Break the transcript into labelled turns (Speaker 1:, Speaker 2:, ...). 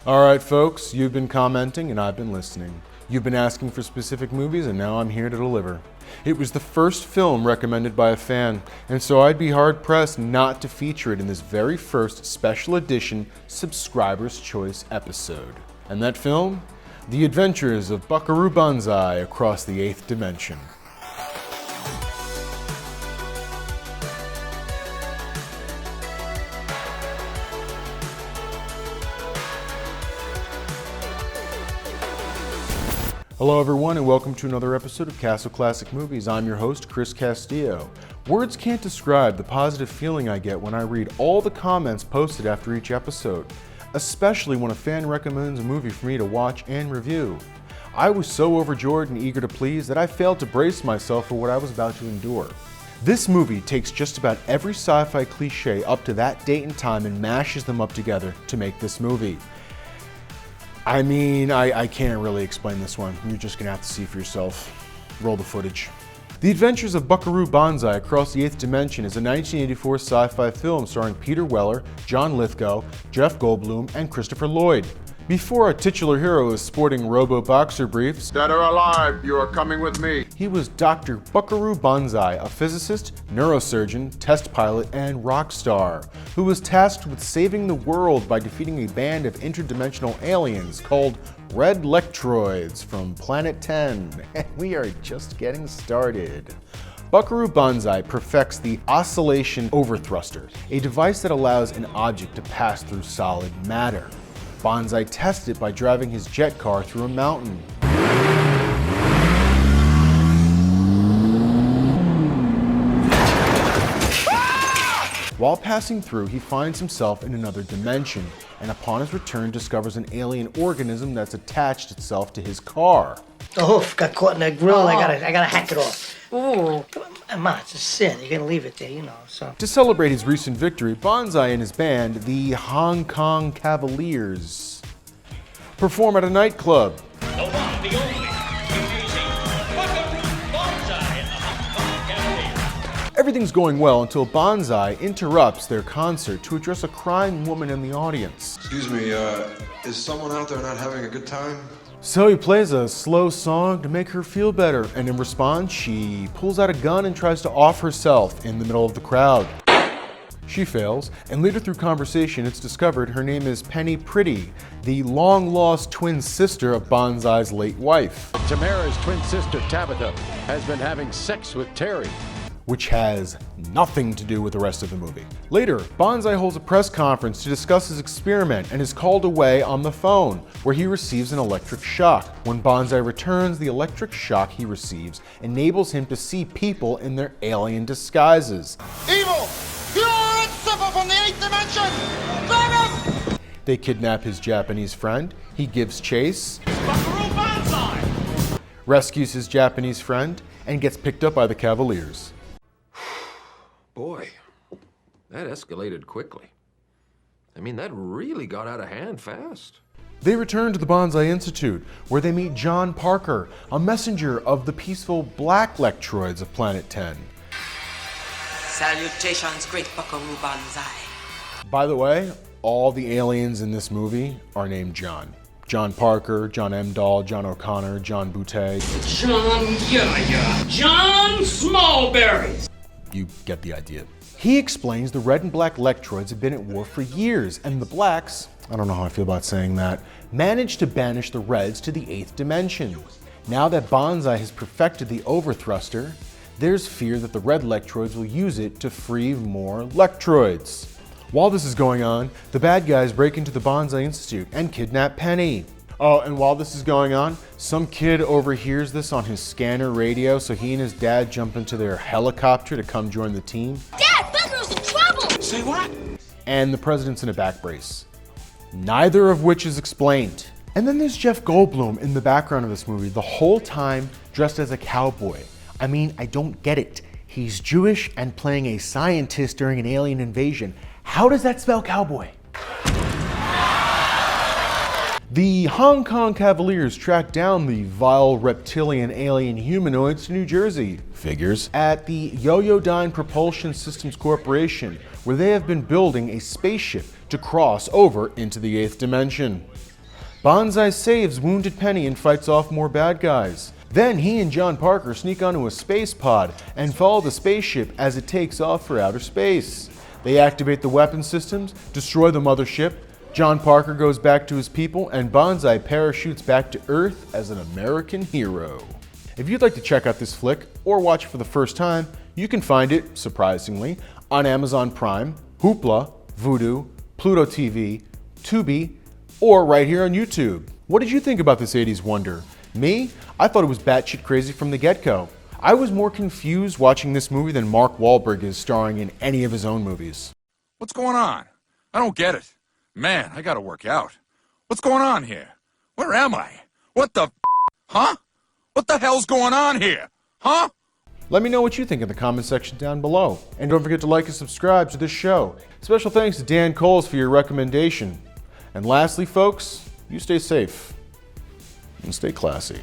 Speaker 1: Alright folks, you've been commenting and I've been listening. You've been asking for specific movies and now I'm here to deliver. It was the first film recommended by a fan, and so I'd be hard-pressed not to feature it in this very first special edition Subscriber's Choice episode. And that film? The Adventures of Buckaroo Banzai Across the Eighth Dimension. Hello everyone and welcome to another episode of Castle Classic Movies. I'm your host, Chris Castillo. Words can't describe the positive feeling I get when I read all the comments posted after each episode, especially when a fan recommends a movie for me to watch and review. I was so overjoyed and eager to please that I failed to brace myself for what I was about to endure. This movie takes just about every sci-fi cliche up to that date and time and mashes them up together to make this movie. I mean, I can't really explain this one. You're just gonna have to see for yourself. Roll the footage. The Adventures of Buckaroo Banzai Across the Eighth Dimension is a 1984 sci-fi film starring Peter Weller, John Lithgow, Jeff Goldblum, and Christopher Lloyd. Before our titular hero is sporting robo-boxer briefs,
Speaker 2: Dead or alive, you are coming with me.
Speaker 1: he was Dr. Buckaroo Banzai, a physicist, neurosurgeon, test pilot, and rock star, who was tasked with saving the world by defeating a band of interdimensional aliens called Red Lectroids from Planet 10. And we are just getting started. Buckaroo Banzai perfects the oscillation overthruster, a device that allows an object to pass through solid matter. Banzai tests it by driving his jet car through a mountain. While passing through, he finds himself in another dimension, and upon his return discovers an alien organism that's attached itself to his car.
Speaker 3: The hoof got caught in that grill. I gotta hack it off.
Speaker 4: Ooh.
Speaker 3: Ma, it's a sin. You're gonna leave it there, so.
Speaker 1: To celebrate his recent victory, Banzai and his band, the Hong Kong Cavaliers, perform at a nightclub.
Speaker 5: The one, the only, introducing Buckaroo Banzai and the Hong Kong Cavaliers.
Speaker 1: Everything's going well until Banzai interrupts their concert to address a crying woman in the audience.
Speaker 2: Excuse me, is someone out there not having a good time?
Speaker 1: So he plays a slow song to make her feel better, and in response, she pulls out a gun and tries to off herself in the middle of the crowd. She fails, and later through conversation, it's discovered her name is Penny Pretty, the long-lost twin sister of Banzai's late wife.
Speaker 6: Tamara's twin sister Tabitha has been having sex with Terry.
Speaker 1: Which has nothing to do with the rest of the movie. Later, Banzai holds a press conference to discuss his experiment and is called away on the phone, where he receives an electric shock. When Banzai returns, the electric shock he receives enables him to see people in their alien disguises.
Speaker 7: Evil! Pure and simple from the eighth dimension! Venom!
Speaker 1: They kidnap his Japanese friend, he gives chase,
Speaker 5: Buckaroo Banzai!
Speaker 1: rescues his Japanese friend, and gets picked up by the Cavaliers.
Speaker 6: Boy, that escalated quickly. I mean, that really got out of hand fast.
Speaker 1: They return to the Banzai Institute, where they meet John Parker, a messenger of the peaceful Black Lectroids of Planet 10.
Speaker 4: Salutations, great Buckaroo Banzai.
Speaker 1: By the way, all the aliens in this movie are named John. John Parker, John Emdahl, John O'Connor, John Butte.
Speaker 5: John Yaya, John Smallberries.
Speaker 1: You get the idea. He explains the red and black Lectroids have been at war for years, and the blacks, I don't know how I feel about saying that, managed to banish the reds to the eighth dimension. Now that Banzai has perfected the overthruster, there's fear that the red Lectroids will use it to free more Lectroids. While this is going on, the bad guys break into the Banzai Institute and kidnap Penny. Oh, and while this is going on, some kid overhears this on his scanner radio, so he and his dad jump into their helicopter to come join the team.
Speaker 7: Dad, Buckaroo's in trouble!
Speaker 5: Say what?
Speaker 1: And the president's in a back brace. Neither of which is explained. And then there's Jeff Goldblum in the background of this movie, the whole time dressed as a cowboy. I mean, I don't get it. He's Jewish and playing a scientist during an alien invasion. How does that spell cowboy? The Hong Kong Cavaliers track down the vile reptilian alien humanoids to New Jersey, figures, at the Yoyodyne Propulsion Systems Corporation, where they have been building a spaceship to cross over into the eighth dimension. Banzai saves wounded Penny and fights off more bad guys. Then he and John Parker sneak onto a space pod and follow the spaceship as it takes off for outer space. They activate the weapon systems, destroy the mothership, John Parker goes back to his people, and Banzai parachutes back to Earth as an American hero. If you'd like to check out this flick or watch it for the first time, you can find it, surprisingly, on Amazon Prime, Hoopla, Vudu, Pluto TV, Tubi, or right here on YouTube. What did you think about this 80s wonder? Me? I thought it was batshit crazy from the get-go. I was more confused watching this movie than Mark Wahlberg is starring in any of his own movies.
Speaker 8: What's going on? I don't get it. Man, I gotta work out. What's going on here? Where am I? What the huh? What the hell's going on here? Huh?
Speaker 1: Let me know what you think in the comment section down below. And don't forget to like and subscribe to this show. Special thanks to Dan Coles for your recommendation. And lastly, folks, you stay safe and stay classy.